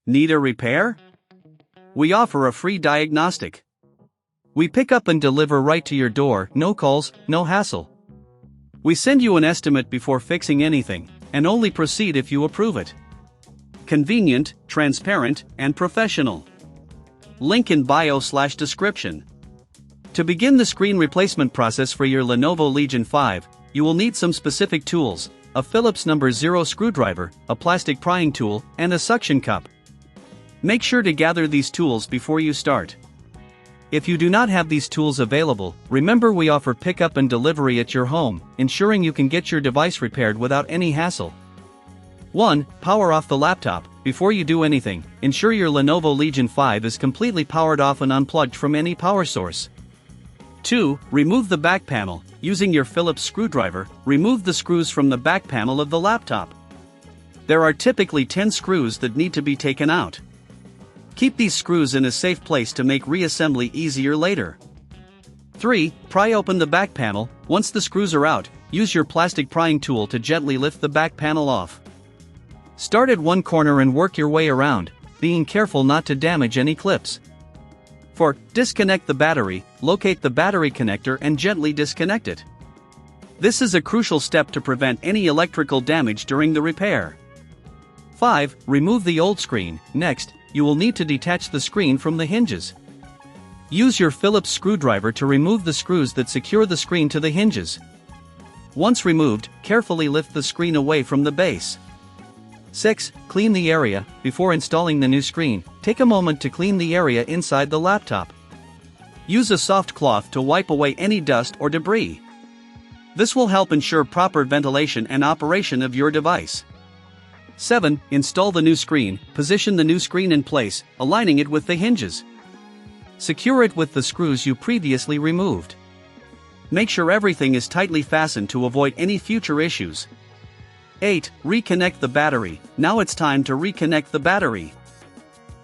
Need a repair? We offer a free diagnostic. We pick up and deliver right to your door, no calls, no hassle. We send you an estimate before fixing anything, and only proceed if you approve it. Convenient, transparent, and professional. Link in bio/description. To begin the screen replacement process for your Lenovo Legion 5, you will need some specific tools: a Phillips #0 screwdriver, a plastic prying tool, and a suction cup. Make sure to gather these tools before you start. If you do not have these tools available, remember we offer pickup and delivery at your home, ensuring you can get your device repaired without any hassle. 1. Power off the laptop. Before you do anything, ensure your Lenovo Legion 5 is completely powered off and unplugged from any power source. 2. Remove the back panel. Using your Phillips screwdriver, remove the screws from the back panel of the laptop. There are typically 10 screws that need to be taken out. Keep these screws in a safe place to make reassembly easier later. 3. Pry open the back panel. Once the screws are out, use your plastic prying tool to gently lift the back panel off. Start at one corner and work your way around, being careful not to damage any clips. 4. Disconnect the battery. Locate the battery connector and gently disconnect it. This is a crucial step to prevent any electrical damage during the repair. 5. Remove the old screen. Next, you will need to detach the screen from the hinges. Use your Phillips screwdriver to remove the screws that secure the screen to the hinges. Once removed, carefully lift the screen away from the base. 6. Clean the area. Before installing the new screen, take a moment to clean the area inside the laptop. Use a soft cloth to wipe away any dust or debris. This will help ensure proper ventilation and operation of your device. 7. Install the new screen. Position the new screen in place, aligning it with the hinges. Secure it with the screws you previously removed. Make sure everything is tightly fastened to avoid any future issues. 8. Reconnect the battery. Now it's time to reconnect the battery.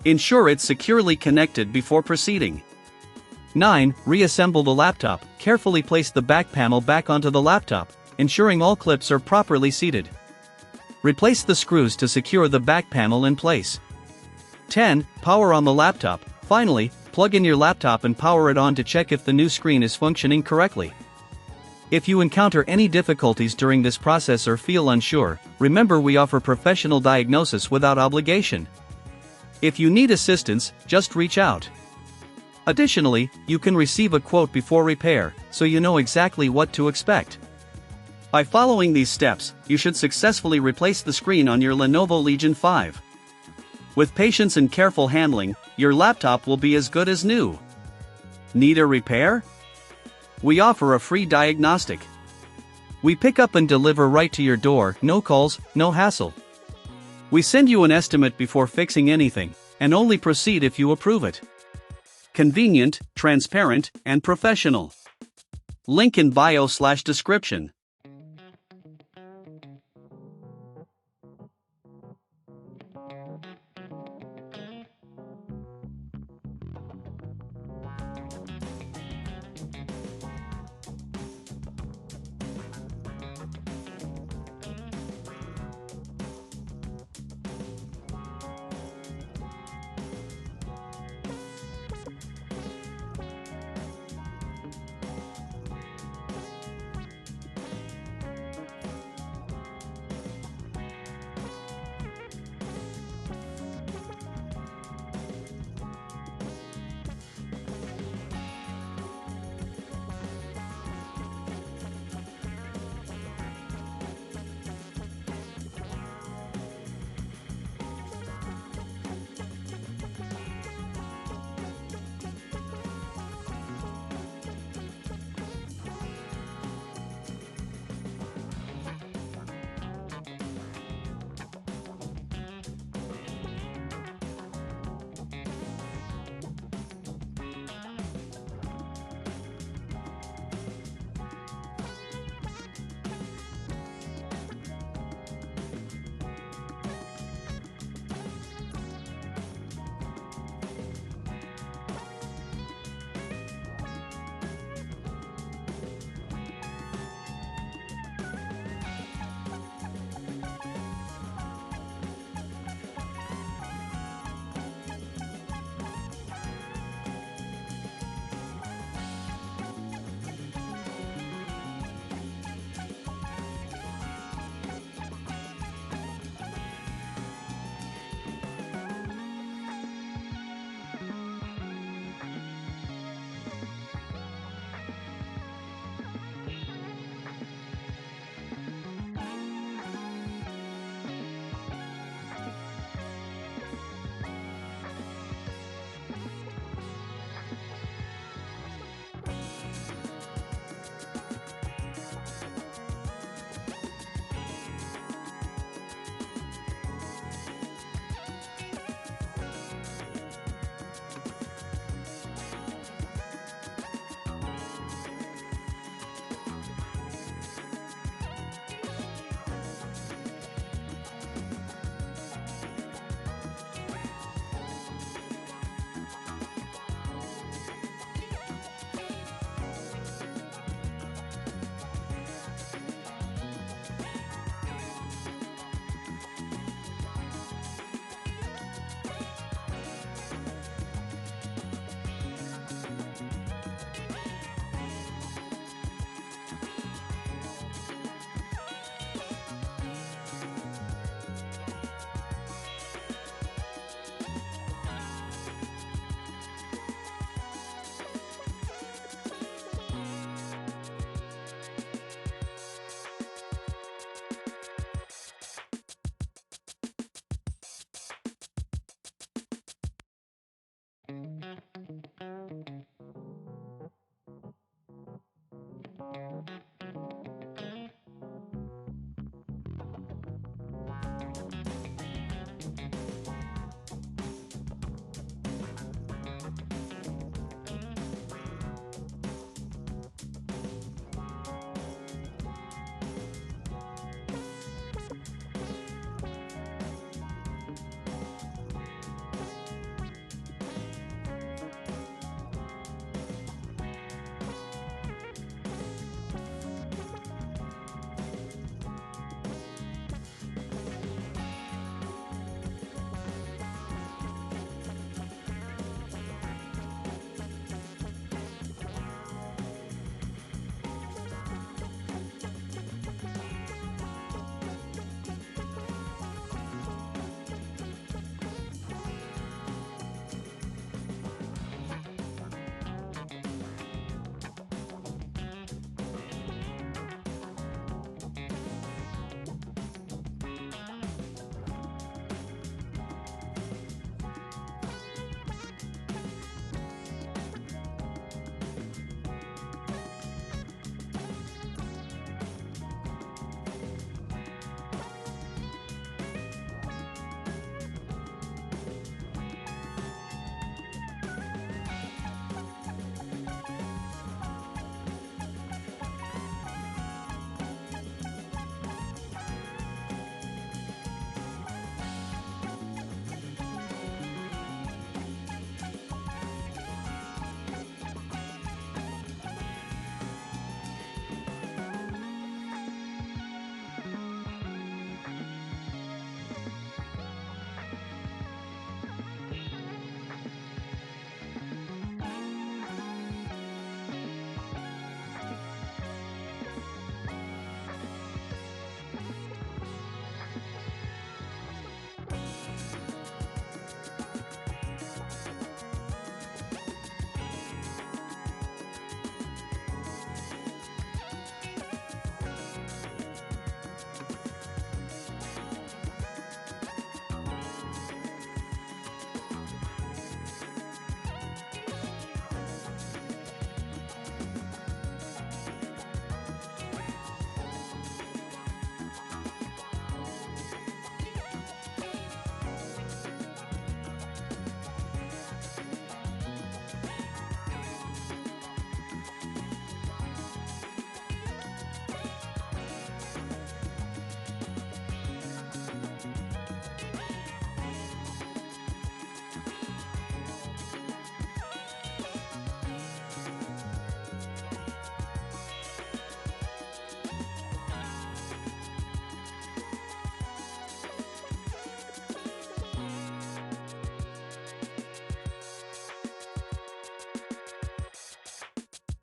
Ensure it's securely connected before proceeding. 9. Reassemble the laptop. Carefully place the back panel back onto the laptop, ensuring all clips are properly seated. Replace the screws to secure the back panel in place. 10. Power on the laptop. Finally, plug in your laptop and power it on to check if the new screen is functioning correctly. If you encounter any difficulties during this process or feel unsure, remember we offer professional diagnosis without obligation. If you need assistance, just reach out. Additionally, you can receive a quote before repair, so you know exactly what to expect. By following these steps, you should successfully replace the screen on your Lenovo Legion 5. With patience and careful handling, your laptop will be as good as new. Need a repair? We offer a free diagnostic. We pick up and deliver right to your door, no calls, no hassle. We send you an estimate before fixing anything, and only proceed if you approve it. Convenient, transparent, and professional. Link in bio/description.